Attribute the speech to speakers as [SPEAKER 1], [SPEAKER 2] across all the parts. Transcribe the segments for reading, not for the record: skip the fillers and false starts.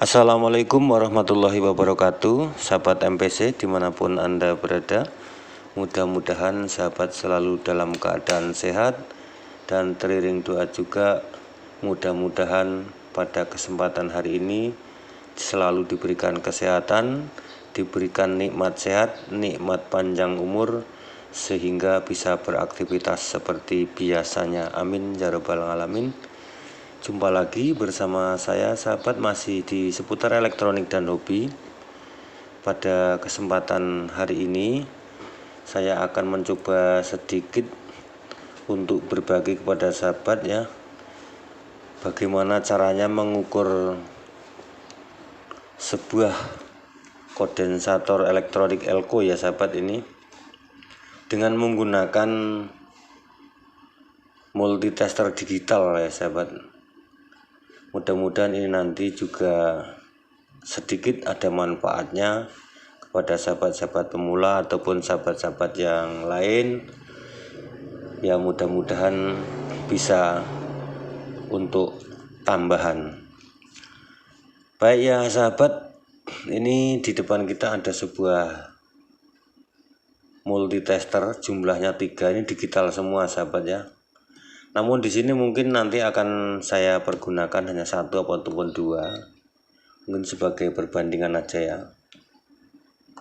[SPEAKER 1] Assalamualaikum warahmatullahi wabarakatuh, sahabat MPC dimanapun Anda berada. Mudah-mudahan sahabat selalu dalam keadaan sehat dan teriring doa juga. Mudah-mudahan pada kesempatan hari ini selalu diberikan kesehatan, diberikan nikmat sehat, nikmat panjang umur, sehingga bisa beraktivitas seperti biasanya. Amin ya rabbal alamin. Jumpa lagi bersama saya sahabat masih di seputar elektronik dan hobi. Pada kesempatan hari ini saya akan mencoba sedikit untuk berbagi kepada sahabat ya, bagaimana caranya mengukur sebuah kondensator elektronik elko ya sahabat ini, dengan menggunakan multitester digital ya sahabat. Mudah-mudahan ini nanti juga sedikit ada manfaatnya kepada sahabat-sahabat pemula ataupun sahabat-sahabat yang lain. Ya mudah-mudahan bisa untuk tambahan. Baik ya sahabat, ini di depan kita ada sebuah multitester, jumlahnya 3, ini digital semua sahabat ya. Namun di sini mungkin nanti akan saya pergunakan hanya 1 ataupun 2, mungkin sebagai perbandingan aja ya.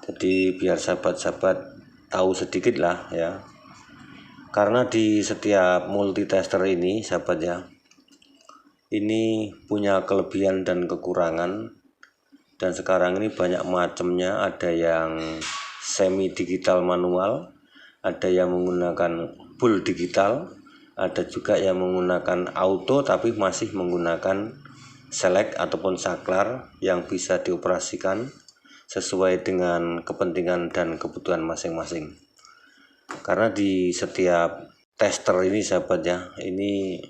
[SPEAKER 1] Jadi biar sahabat-sahabat tahu sedikit lah ya. Karena di setiap multitester ini sahabat ya, ini punya kelebihan dan kekurangan. Dan sekarang ini banyak macamnya, ada yang semi digital manual, ada yang menggunakan full digital, ada juga yang menggunakan auto tapi masih menggunakan select ataupun saklar yang bisa dioperasikan sesuai dengan kepentingan dan kebutuhan masing-masing. Karena di setiap tester ini sahabat ya, ini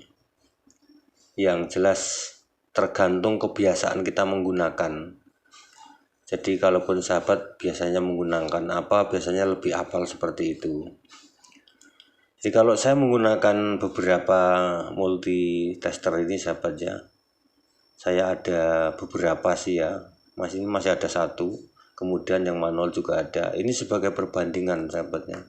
[SPEAKER 1] yang jelas tergantung kebiasaan kita menggunakan. Jadi kalaupun sahabat biasanya menggunakan apa, biasanya lebih hafal seperti itu. Jadi kalau saya menggunakan beberapa multitester ini sahabat ya, saya ada beberapa sih ya, masih ada 1, kemudian yang manual juga ada. Ini sebagai perbandingan sahabatnya.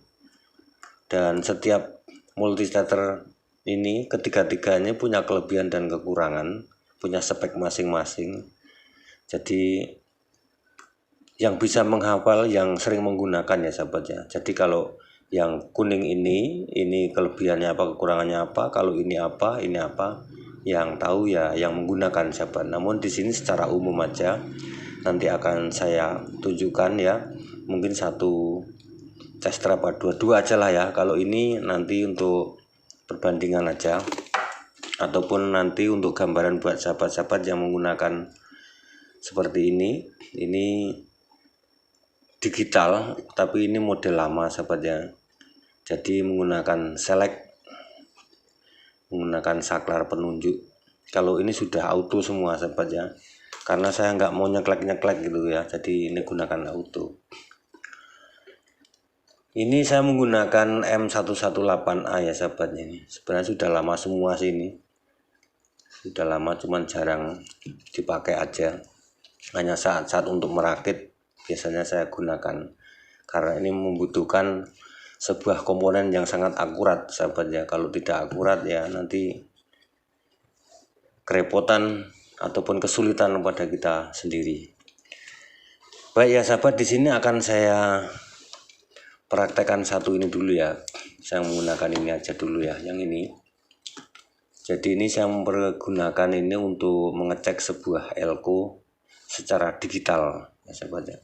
[SPEAKER 1] Dan setiap multitester ini ketiga-tiganya punya kelebihan dan kekurangan, punya spek masing-masing. Jadi yang bisa menghafal yang sering menggunakan ya sahabat ya. Jadi kalau yang kuning ini kelebihannya apa, kekurangannya apa, kalau ini apa, yang tahu ya yang menggunakan sahabat. Namun di sini secara umum aja nanti akan saya tunjukkan ya, mungkin 1 tester apa 2 aja lah ya. Kalau ini nanti untuk perbandingan aja, ataupun nanti untuk gambaran buat sahabat-sahabat yang menggunakan seperti ini digital tapi ini model lama sahabat ya. Jadi menggunakan select, menggunakan saklar penunjuk. Kalau ini sudah auto semua sahabat ya, karena saya nggak mau nyeklek gitu ya, jadi ini gunakan auto. Ini saya menggunakan M118A ya sahabat ini. Sebenarnya sudah lama semua sih ini, sudah lama, cuman jarang dipakai aja, hanya saat-saat untuk merakit biasanya saya gunakan, karena ini membutuhkan sebuah komponen yang sangat akurat sahabat ya. Kalau tidak akurat ya nanti kerepotan ataupun kesulitan pada kita sendiri. Baik ya sahabat, di sini akan saya praktekkan 1 ini dulu ya. Saya menggunakan ini aja dulu ya, yang ini. Jadi ini saya mempergunakan ini untuk mengecek sebuah elko secara digital ya sahabat ya.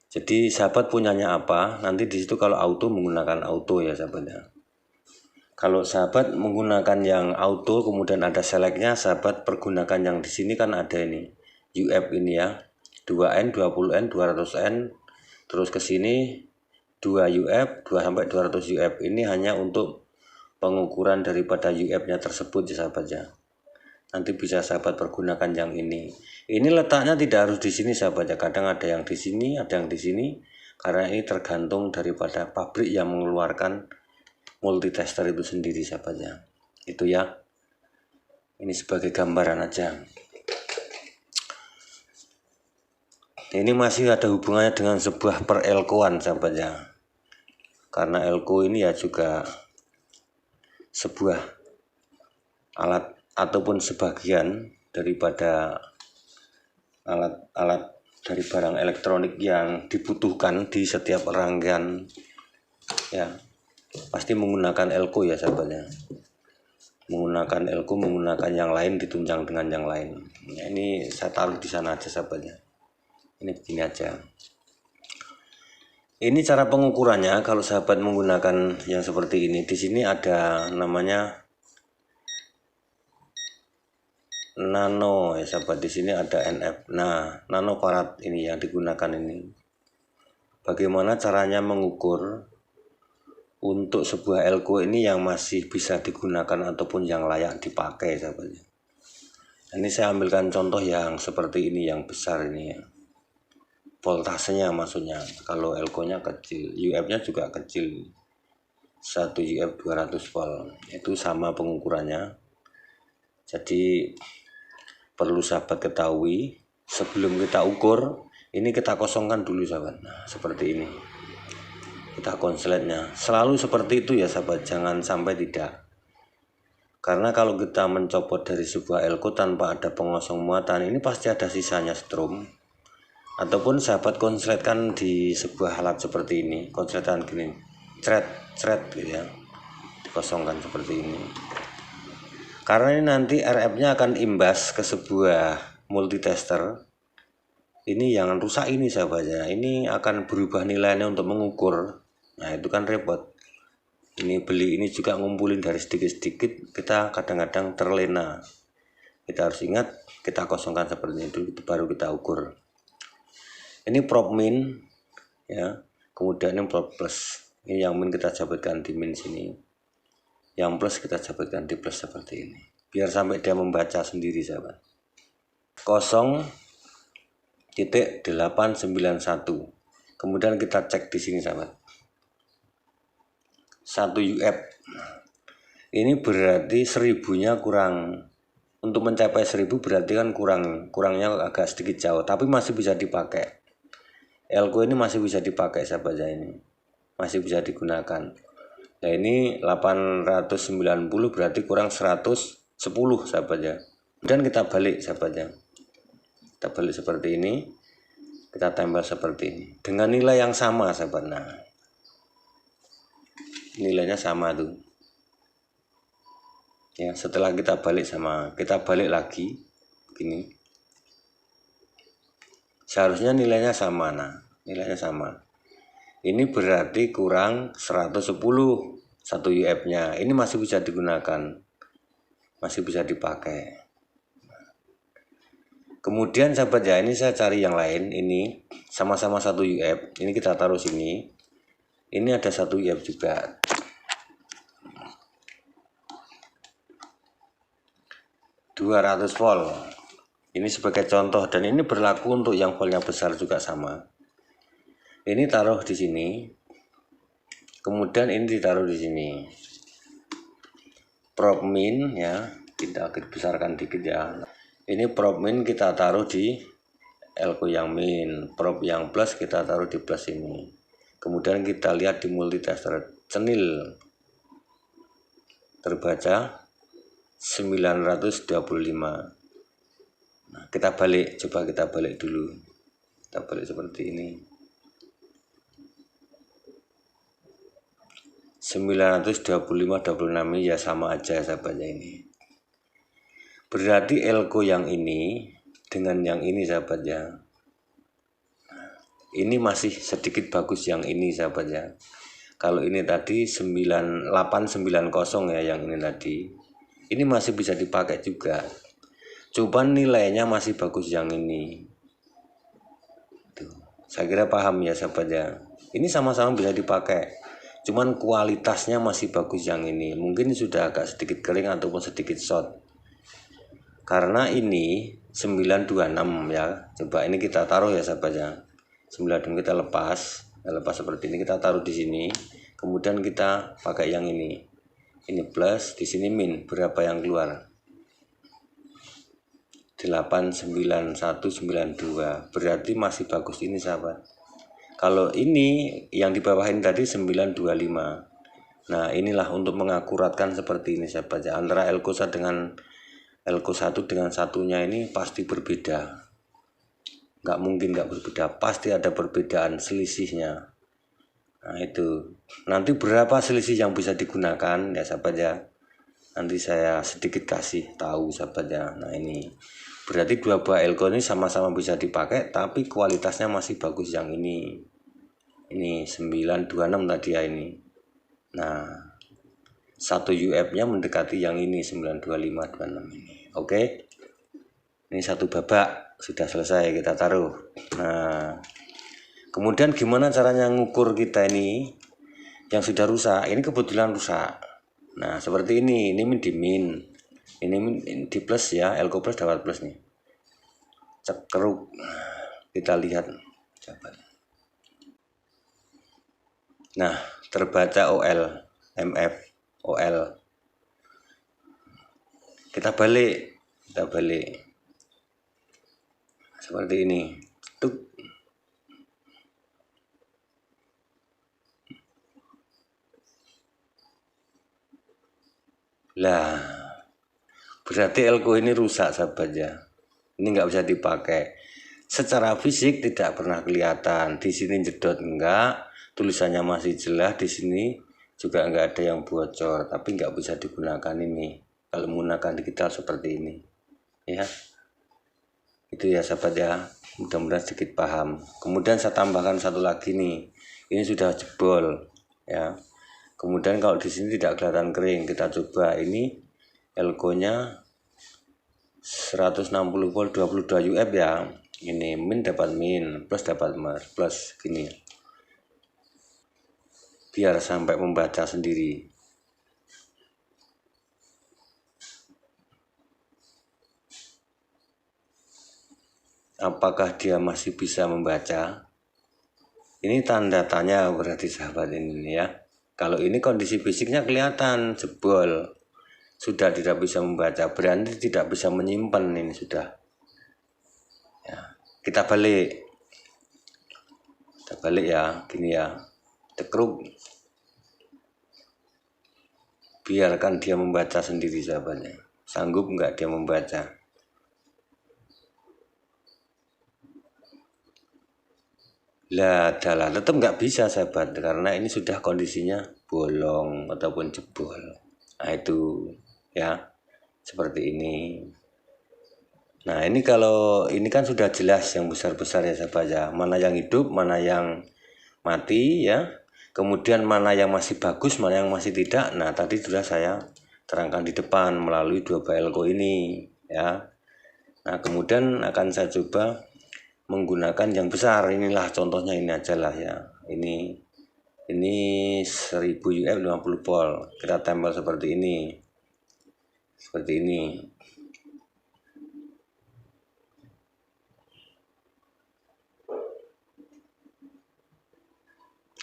[SPEAKER 1] Jadi sahabat punyanya apa, nanti di situ kalau auto menggunakan auto ya sahabat ya. Kalau sahabat menggunakan yang auto kemudian ada selectnya, sahabat pergunakan yang di sini kan ada ini UF ini ya, 2N, 20N, 200N, terus ke sini 2 UF, 2 sampai 200 UF. Ini hanya untuk pengukuran daripada UF-nya tersebut ya sahabat ya. Nanti bisa sahabat pergunakan yang ini. Ini letaknya tidak harus di sini sahabat ya. Kadang ada yang di sini, ada yang di sini. Karena ini tergantung daripada pabrik yang mengeluarkan multitester itu sendiri sahabat ya. Itu ya. Ini sebagai gambaran aja. Ini masih ada hubungannya dengan sebuah perelkoan sahabat ya, karena elko ini ya juga sebuah alat ataupun sebagian daripada alat-alat dari barang elektronik yang dibutuhkan di setiap rangkaian ya, pasti menggunakan elko ya sahabatnya. Menggunakan elko, menggunakan yang lain ditunjang dengan yang lain. Nah, ini saya taruh di sana aja sahabatnya. Ini begini aja. Ini cara pengukurannya kalau sahabat menggunakan yang seperti ini. Di sini ada namanya nano ya sahabat, di sini ada NF. Nah, nanofarad ini yang digunakan ini. Bagaimana caranya mengukur untuk sebuah elko ini yang masih bisa digunakan ataupun yang layak dipakai sahabat. Ini saya ambilkan contoh yang seperti ini, yang besar ini ya. Voltasenya maksudnya, kalau elko-nya kecil, UF-nya juga kecil, 1 UF 200 volt, itu sama pengukurannya. Jadi perlu sahabat ketahui, sebelum kita ukur, ini kita kosongkan dulu sahabat. Nah, seperti ini, kita konsletnya, selalu seperti itu ya sahabat, jangan sampai tidak. Karena kalau kita mencopot dari sebuah elko tanpa ada pengosong muatan, ini pasti ada sisanya strom. Ataupun sahabat konsletkan di sebuah alat seperti ini, konsletan gini, cret gitu ya, dikosongkan seperti ini. Karena ini nanti RF-nya akan imbas ke sebuah multitester. Ini yang rusak ini sahabatnya, ini akan berubah nilainya untuk mengukur. Nah itu kan repot. Ini beli ini juga ngumpulin dari sedikit-sedikit, kita kadang-kadang terlena. Kita harus ingat, kita kosongkan seperti itu baru kita ukur. Ini probe min ya, kemudian ini probe plus. Ini yang min kita jabatkan di min sini, yang plus kita jabatkan di plus seperti ini, biar sampai dia membaca sendiri sahabat. 0.891. Kemudian kita cek di sini sahabat, 1 UF. Ini berarti 1000-nya kurang. Untuk mencapai 1000 berarti kan kurangnya agak sedikit jauh, tapi masih bisa dipakai. Elko ini masih bisa dipakai sahabat ya, ini masih bisa digunakan. Nah ini 890 berarti kurang 110 sahabat ya. Dan kita balik sahabat ya, kita balik seperti ini, kita tempel seperti ini dengan nilai yang sama sahabat. Nah nilainya sama tuh ya. Setelah kita balik lagi begini, seharusnya nilainya sama. Nah nilainya sama, ini berarti kurang 110 1 UF nya. Ini masih bisa digunakan, masih bisa dipakai. Kemudian sahabat ya, ini saya cari yang lain, ini sama-sama 1 UF, ini kita taruh sini. Ini ada 1 UF juga, 200 volt. Ini sebagai contoh, dan ini berlaku untuk yang voltnya besar juga sama. Ini taruh di sini, kemudian ini ditaruh di sini. Probe min ya, kita besarkan dikit ya. Ini probe min kita taruh di elko yang min, probe yang plus kita taruh di plus ini. Kemudian kita lihat di multitester, cenil terbaca 925. Nah, kita balik, coba kita balik dulu. Kita balik seperti ini. 925/26 ya sama aja sahabatnya ini. Berarti elko yang ini dengan yang ini sahabatnya, ini masih sedikit bagus yang ini sahabatnya. Kalau ini tadi 9890 ya, yang ini tadi, ini masih bisa dipakai juga. Cuman nilainya masih bagus yang ini. Tuh, saya kira paham ya sahabatnya. Ini sama-sama bisa dipakai, cuman kualitasnya masih bagus yang ini. Mungkin sudah agak sedikit kering ataupun sedikit short. Karena ini 926 ya. Coba ini kita taruh ya sahabatnya. 96 kita lepas seperti ini, kita taruh di sini. Kemudian kita pakai yang ini. Ini plus, di sini min, berapa yang keluar? 89192, berarti masih bagus ini sahabat. Kalau ini yang di bawah ini tadi 925. Nah inilah untuk mengakuratkan seperti ini sahabat ya, antara elkosa dengan elko 1 dengan satunya ini pasti berbeda, nggak mungkin nggak berbeda, pasti ada perbedaan selisihnya. Nah itu nanti berapa selisih yang bisa digunakan ya sahabat ya, nanti saya sedikit kasih tahu sahabat ya. Nah ini berarti dua buah elko ini sama-sama bisa dipakai, tapi kualitasnya masih bagus yang ini 926 tadi ya ini. Nah satu UF nya mendekati yang ini 92526 ini. Oke, ini satu babak sudah selesai kita taruh. Nah kemudian gimana caranya ngukur kita ini yang sudah rusak? Ini kebetulan rusak. Nah seperti ini min di min, ini min di plus ya, elko plus dapat plus nih, cekruk. Kita lihat coba. Nah terbaca OL, MF, OL. Kita balik seperti ini. Tuk. Lah berarti elko ini rusak sahabat ya, ini nggak bisa dipakai. Secara fisik tidak pernah kelihatan, di sini jedot enggak, tulisannya masih jelas, di sini juga enggak ada yang bocor, tapi enggak bisa digunakan ini kalau menggunakan digital seperti ini ya. Itu ya sahabat ya, mudah-mudahan sedikit paham. Kemudian saya tambahkan satu lagi nih, ini sudah jebol ya. Kemudian kalau di sini tidak kelihatan kering, kita coba ini elko nya 160 volt 22 UF ya. Ini min dapat min, plus dapat plus gini, biar sampai membaca sendiri. Apakah dia masih bisa membaca? Ini tanda tanya berarti sahabat ini ya. Kalau ini kondisi fisiknya kelihatan jebol, sudah tidak bisa membaca, berarti tidak bisa menyimpan ini sudah ya. Kita balik ya, gini ya, cekruk, biarkan dia membaca sendiri sahabatnya. Sanggup nggak dia membaca? Lah adalah tetap nggak bisa sahabat, karena ini sudah kondisinya bolong ataupun jebol. Nah itu ya, seperti ini. Nah ini kalau ini kan sudah jelas yang besar-besar ya sahabat ya, mana yang hidup, mana yang mati ya, kemudian mana yang masih bagus, mana yang masih tidak. Nah tadi sudah saya terangkan di depan melalui dua elko ini ya. Nah kemudian akan saya coba menggunakan yang besar, inilah contohnya ini aja lah ya. Ini 1000 UF 50 volt, kita tempel seperti ini.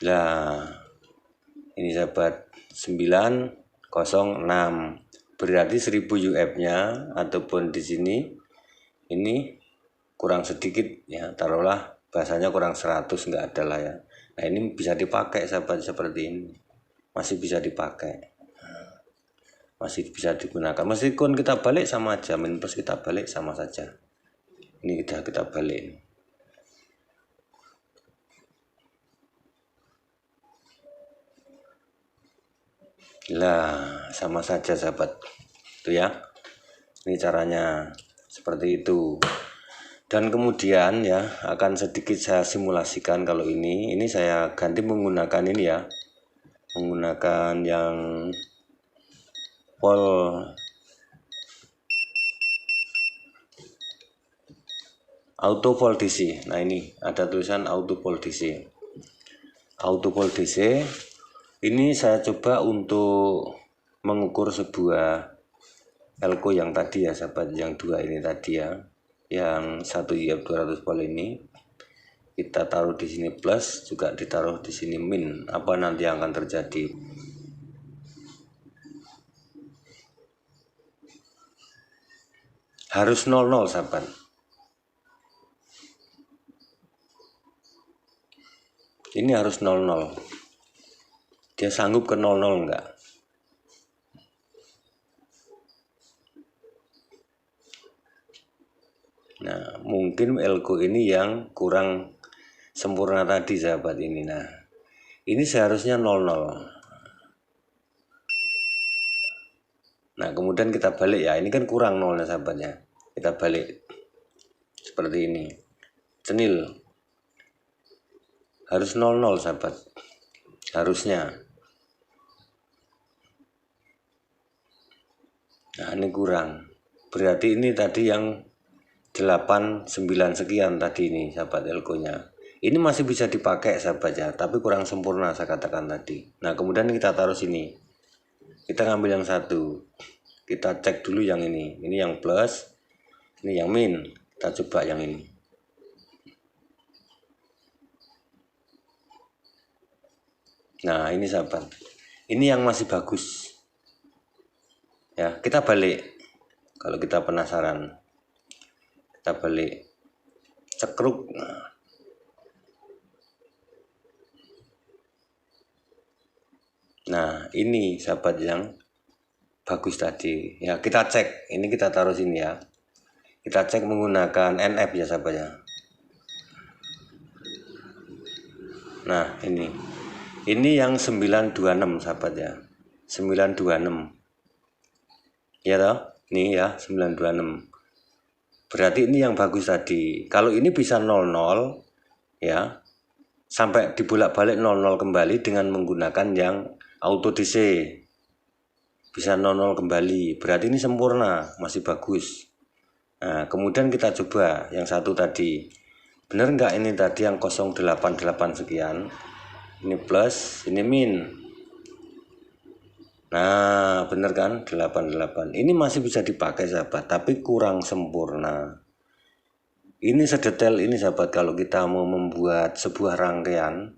[SPEAKER 1] Nah ini sahabat 906, berarti 1000 UF nya ataupun di sini ini kurang sedikit ya, taruhlah bahasanya kurang 100, enggak ada lah ya. Nah ini bisa dipakai sahabat, seperti ini masih bisa dipakai, masih bisa digunakan, meskipun kita balik sama aja, min plus kita balik sama saja. Ini kita balik. Lah sama saja sahabat itu ya. Ini caranya seperti itu. Dan kemudian ya akan sedikit saya simulasikan. Kalau ini saya ganti menggunakan ini ya, menggunakan yang volt auto volt DC. Nah ini ada tulisan auto volt DC. Auto volt DC ini saya coba untuk mengukur sebuah elko yang tadi ya sahabat, yang dua ini tadi ya, yang 1 UF 200 volt ini kita taruh di sini plus, juga ditaruh di sini min. Apa nanti yang akan terjadi? harus 00 sahabat. Ini harus 00. Dia sanggup ke 00 enggak? Nah, mungkin elko ini yang kurang sempurna tadi sahabat ini. Nah, ini seharusnya 00. Nah, kemudian kita balik ya. Ini kan kurang 0 sahabatnya. Kita balik seperti ini. Cenil. Harus 00 sahabat. Harusnya. Nah, ini kurang. Berarti ini tadi yang 8, 9 sekian tadi ini sahabat elkonya. Ini masih bisa dipakai sahabat ya, tapi kurang sempurna saya katakan tadi. Nah, kemudian kita taruh sini. Kita ngambil yang satu. Kita cek dulu yang ini. Ini yang plus, ini yang min. Kita coba yang ini. Nah, ini sahabat. Ini yang masih bagus. Ya, kita balik. Kalau kita penasaran. Kita balik. Cekruk. Nah, ini sahabat yang bagus tadi. Ya, kita cek. Ini kita taruh sini ya. Kita cek menggunakan NF ya sahabat ya. Nah, ini yang 926 sahabat ya. 926. Ya toh? Nih ya, 926. Berarti ini yang bagus tadi. Kalau ini bisa 00 ya. Sampai dibolak-balik 00 kembali dengan menggunakan yang auto DC. Bisa 00 kembali. Berarti ini sempurna, masih bagus. Nah, kemudian kita coba yang satu tadi. Bener nggak ini tadi yang 088 sekian? Ini plus, ini min. Nah, bener kan? 88. Ini masih bisa dipakai sahabat, tapi kurang sempurna. Ini sedetail ini sahabat kalau kita mau membuat sebuah rangkaian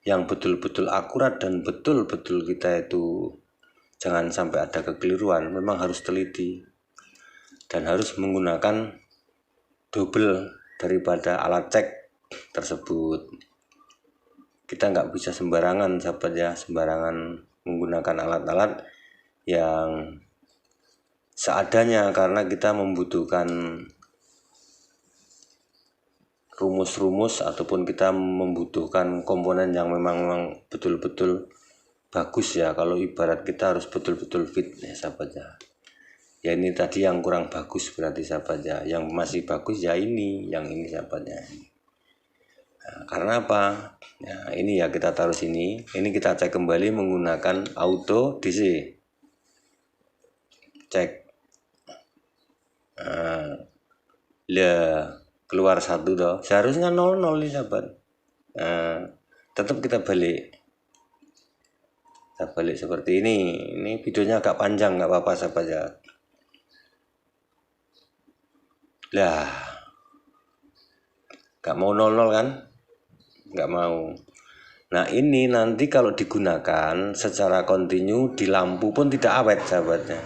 [SPEAKER 1] yang betul-betul akurat dan betul-betul kita itu jangan sampai ada kekeliruan, memang harus teliti. Dan harus menggunakan double daripada alat cek tersebut. Kita nggak bisa sembarangan sahabat ya, sembarangan menggunakan alat-alat yang seadanya karena kita membutuhkan rumus-rumus ataupun kita membutuhkan komponen yang memang betul-betul bagus ya. Kalau ibarat kita harus betul-betul fit ya sahabat ya. Ya ini tadi yang kurang bagus berarti sahabat ya. Yang masih bagus ya ini, yang ini sahabat ya. Nah, karena apa? Nah, ini ya kita taruh sini. Ini kita cek kembali menggunakan auto DC. Cek. Keluar satu toh. Seharusnya 00 nih sahabat. Tetap kita balik. Kita balik seperti ini. Ini videonya agak panjang, nggak apa-apa sahabat ya. Lah. Nggak mau 00 kan? Nggak mau. Nah, ini nanti kalau digunakan secara kontinu di lampu pun tidak awet sahabatnya.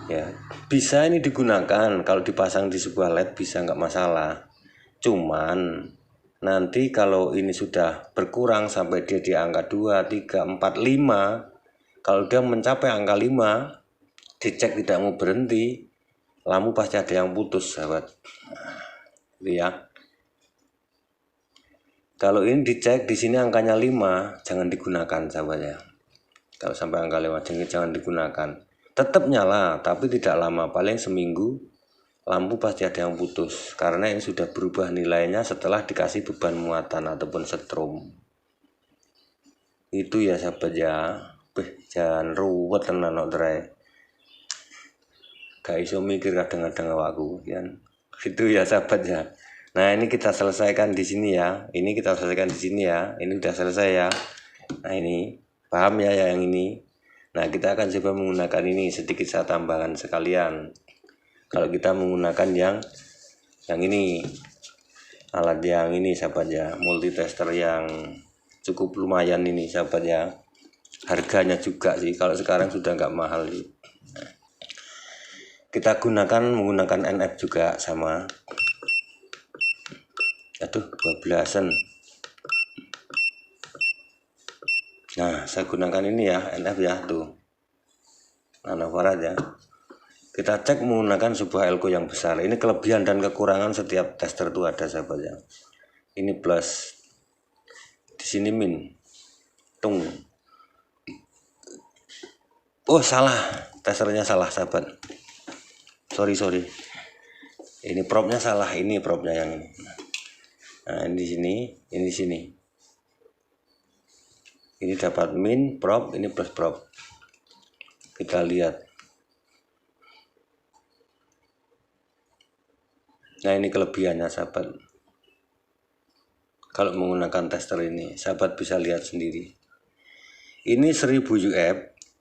[SPEAKER 1] Ya, bisa ini digunakan kalau dipasang di sebuah LED bisa nggak masalah. Cuman nanti kalau ini sudah berkurang sampai dia di angka 2, 3, 4, 5, kalau dia mencapai angka 5, dicek tidak mau berhenti, lampu pasti ada yang putus sahabat. Ya. Kalau ini dicek di sini angkanya 5, jangan digunakan sahabat ya. Kalau sampai angka 5 jangan digunakan. Tetap nyala tapi tidak lama, paling seminggu lampu pasti ada yang putus karena ini sudah berubah nilainya setelah dikasih beban muatan ataupun setrum. Itu ya sahabat ya. Jangan ruwet tenan kok tray. Gak iso mikir kadang-kadang awakku kan. Itu ya sahabat ya. Nah, ini kita selesaikan di sini ya. Ini kita selesaikan di sini ya. Ini udah selesai ya. Nah, ini paham ya yang ini. Nah, kita akan coba menggunakan ini, sedikit saya tambahkan sekalian. Kalau kita menggunakan yang ini, alat yang ini sahabat ya, multitester yang cukup lumayan ini sahabat ya. Harganya juga sih, kalau sekarang sudah nggak mahal sih. kita menggunakan NF juga sama. Aduh, 12-an. Nah, saya gunakan ini ya, NF ya, tuh. Nanofarad ya. Kita cek menggunakan sebuah elko yang besar. Ini kelebihan dan kekurangan setiap tester itu ada, sahabat ya. Ini plus, di sini min, tung. Oh, salah, testernya salah, sahabat. Sorry. Ini propnya salah, ini propnya yang ini. Nah, ini di sini, ini di sini. Ini dapat min prop, ini plus prop. Kita lihat. Nah, ini kelebihannya, sahabat. Kalau menggunakan tester ini, sahabat bisa lihat sendiri. Ini 1000 UF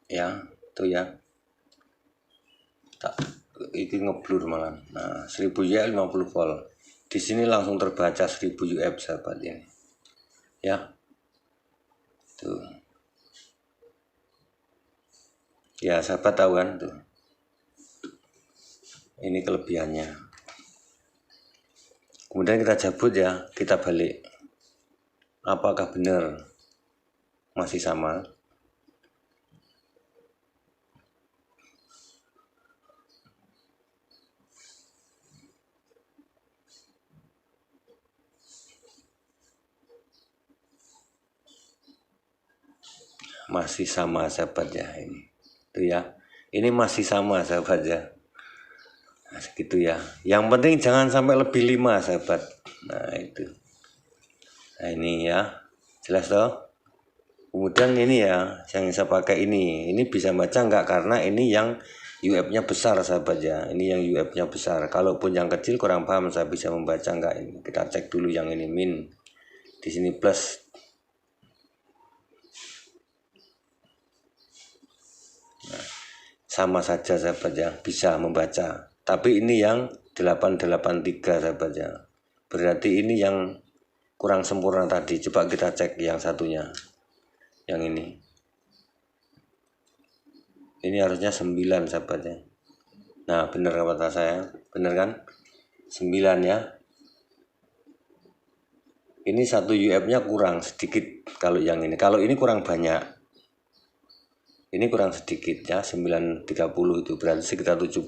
[SPEAKER 1] ya, tuh ya. Ini ngeblur malah. Nah, 1000 UF 50 volt. Di sini langsung terbaca 1000 UF, sahabat ini. Ya. Tuh. Ya, sahabat tahu kan tuh. Ini kelebihannya. Kemudian kita cabut ya, kita balik. Apakah benar masih sama? Masih sama, sahabat ya, ini. Tuh ya. Ini masih sama, sahabat ya. Nah, segitu ya. Yang penting jangan sampai lebih 5, sahabat. Nah, itu. Nah, ini ya. Jelas toh? Kemudian ini ya, yang saya pakai ini bisa baca enggak, karena ini yang UF-nya besar, sahabat ya. Ini yang UF-nya besar. Kalaupun yang kecil kurang paham, saya bisa membaca enggak ini. Kita cek dulu yang ini min. Di sini plus. Nah, sama saja, sahabat ya, bisa membaca. Tapi ini yang 883, sahabat ya. Berarti ini yang kurang sempurna tadi. Coba kita cek yang satunya. Yang ini. Ini harusnya 9, sahabat ya. Nah, benar kata saya. Benar kan? 9 ya. Ini 1 UF-nya kurang sedikit kalau yang ini. Kalau ini kurang banyak. Ini kurang sedikit ya, 930 itu berarti sekitar 70.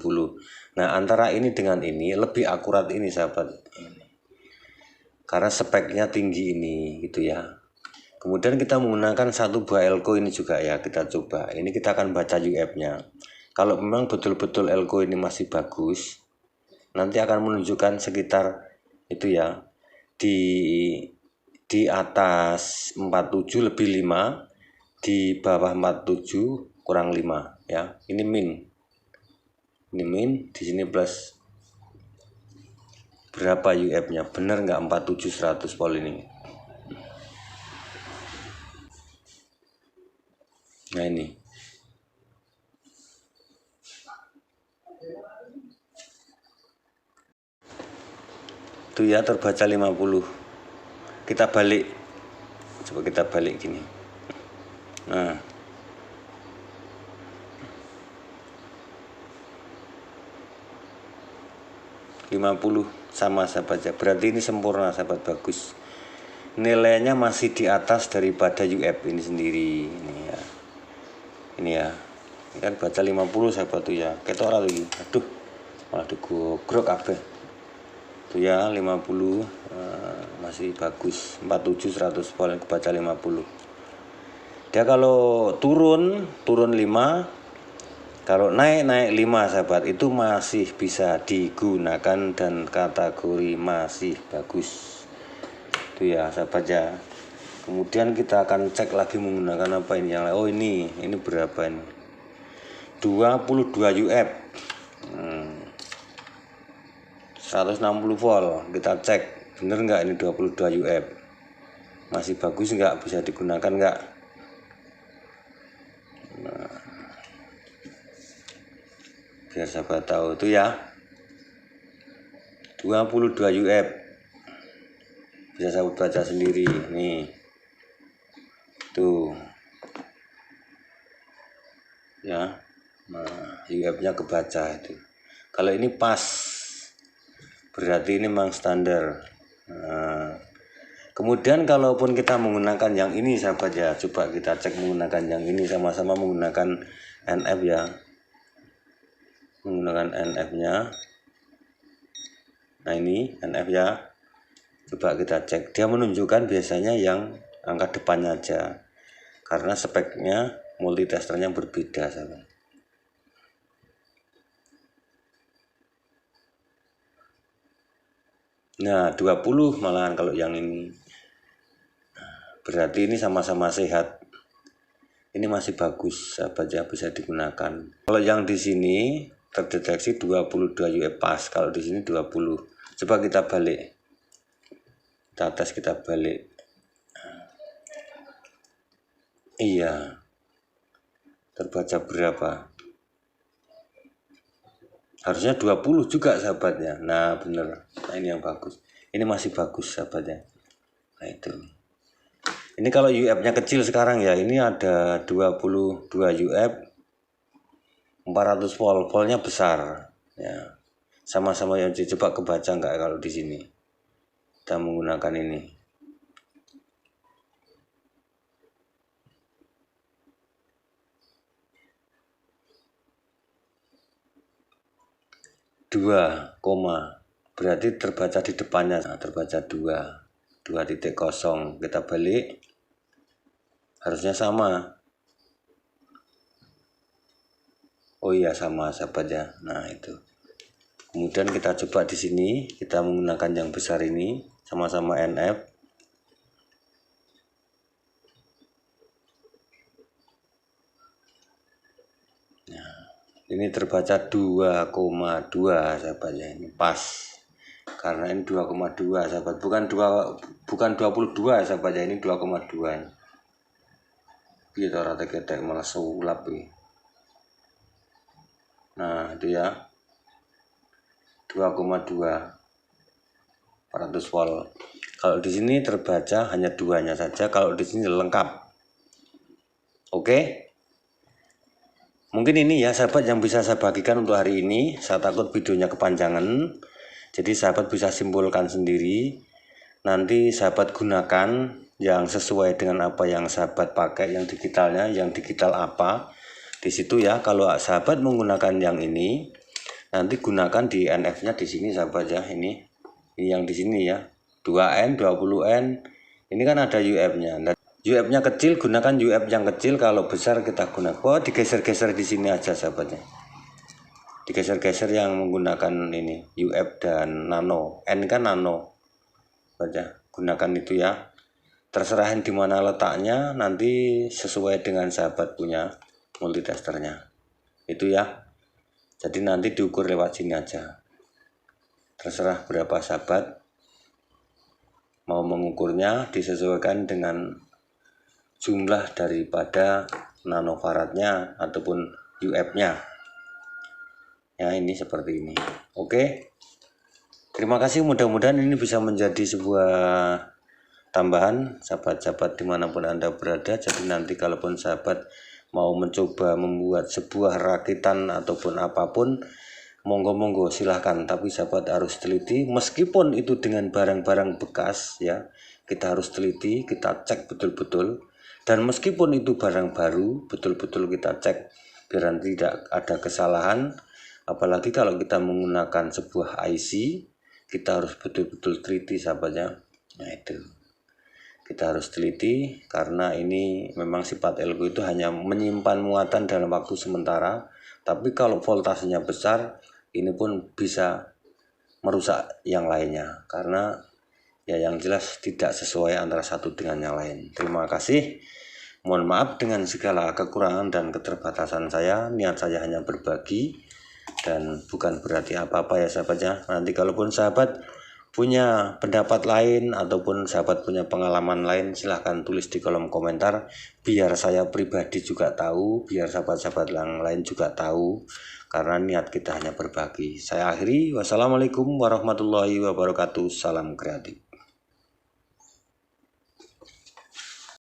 [SPEAKER 1] Nah, antara ini dengan ini lebih akurat ini, sahabat. Karena speknya tinggi ini gitu ya. Kemudian kita menggunakan satu buah elko ini juga ya, kita coba. Ini kita akan baca UF-nya. Kalau memang betul-betul elko ini masih bagus, nanti akan menunjukkan sekitar itu ya, di atas 47 lebih 5, di bawah 47 kurang 5 ya. Ini min. Ini min, di sini plus. Berapa UF-nya? Benar nggak 47 100 volt ini? Nah, ini. Itu ya, terbaca 50. Kita balik. Coba kita balik gini. Nah, (50) sama, sahabat ya. Berarti ini sempurna, sahabat, bagus. Nilainya masih di atas daripada UF ini sendiri. Ini ya. Ini ya. Ini kan baca 50, sahabat tuh ya. Ketok lagi. Aduh. Malah digogrok kabeh. Tuh ya, 50 masih bagus. 47 100 volt kebaca 50. Dia kalau turun 5, kalau naik 5, sahabat, itu masih bisa digunakan dan kategori masih bagus. Itu ya, sahabat ya. Kemudian kita akan cek lagi menggunakan apa ini yang lain. Oh, ini berapa ini? 22 UF. 160 volt. Kita cek bener nggak ini 22 UF. Masih bagus nggak, bisa digunakan nggak? Nah, biar sahabat tahu itu ya, 22 UF. Bisa sahabat baca sendiri nih. Tuh. Ya. Nah, UF-nya kebaca itu. Kalau ini pas, berarti ini memang standar. Kemudian kalaupun kita menggunakan yang ini sahabat ya, coba kita cek menggunakan yang ini, sama-sama menggunakan NF ya, menggunakan NF nya. Nah ini NF ya, coba kita cek, dia menunjukkan biasanya yang angka depannya aja, karena speknya multitesternya berbeda sahabat. Nah 20 malahan kalau yang ini, berarti ini sama-sama sehat, ini masih bagus sahabat ya, bisa digunakan. Kalau yang di sini terdeteksi 22 UF pas, kalau di sini 20. Coba kita balik, kita tes, kita balik. Iya, terbaca berapa? Harusnya 20 juga sahabatnya. Nah bener, nah ini yang bagus, ini masih bagus sahabatnya. Nah itu, ini kalau UF nya kecil sekarang ya, ini ada 22 UF 400 volt, voltnya besar ya, sama-sama yang coba kebaca enggak kalau di sini kita menggunakan ini. Dua koma, berarti terbaca di depannya, nah, terbaca 2.0, kita balik, harusnya sama. Oh iya sama sahabat ya. Nah itu, kemudian kita coba di sini, kita menggunakan yang besar ini, sama-sama NF. Nah, ini terbaca 2,2 sahabat ya, ini pas, karena ini 2,2 sahabat, bukan 22 sahabat ya, ini 2,2. Gitu rata ketek malah sulap ini. Nah itu ya, 2,2 400 volt. Kalau di sini terbaca hanya duanya saja, kalau di sini lengkap. Oke, mungkin ini ya sahabat yang bisa saya bagikan untuk hari ini. Saya takut videonya kepanjangan, jadi sahabat bisa simpulkan sendiri. Nanti sahabat gunakan yang sesuai dengan apa yang sahabat pakai, yang digitalnya, yang digital apa di situ ya. Kalau sahabat menggunakan yang ini, nanti gunakan di NF-nya di sini sahabat ya. Ini yang di sini ya, 2N, 20N. Ini kan ada UF-nya. Nah, UF-nya kecil, gunakan UF yang kecil. Kalau besar kita gunakan. Oh, digeser-geser di sini aja sahabatnya. Digeser-geser yang menggunakan ini UF dan nano. N kan nano. Saja gunakan itu ya. Terserah di mana letaknya, nanti sesuai dengan sahabat punya multitesternya. Itu ya. Jadi nanti diukur lewat sini aja. Terserah berapa sahabat mau mengukurnya, disesuaikan dengan jumlah daripada nanofaradnya ataupun UF-nya. Ya ini seperti ini. Oke. Terima kasih, mudah-mudahan ini bisa menjadi sebuah tambahan sahabat-sahabat dimanapun Anda berada. Jadi nanti kalaupun sahabat mau mencoba membuat sebuah rakitan ataupun apapun, monggo-monggo silahkan, tapi sahabat harus teliti. Meskipun itu dengan barang-barang bekas ya, kita harus teliti, kita cek betul-betul. Dan meskipun itu barang baru, betul-betul kita cek biar tidak ada kesalahan. Apalagi kalau kita menggunakan sebuah IC, kita harus betul-betul teliti sahabatnya. Nah itu, kita harus teliti, karena ini memang sifat elko itu hanya menyimpan muatan dalam waktu sementara. Tapi kalau voltasenya besar, ini pun bisa merusak yang lainnya, karena ya yang jelas tidak sesuai antara satu dengan yang lain. Terima kasih, mohon maaf dengan segala kekurangan dan keterbatasan saya. Niat saya hanya berbagi dan bukan berarti apa-apa ya sahabatnya. Nanti kalaupun sahabat punya pendapat lain ataupun sahabat punya pengalaman lain, silahkan tulis di kolom komentar, biar saya pribadi juga tahu, biar sahabat-sahabat yang lain juga tahu, karena niat kita hanya berbagi. Saya akhiri, wassalamualaikum warahmatullahi wabarakatuh, salam kreatif.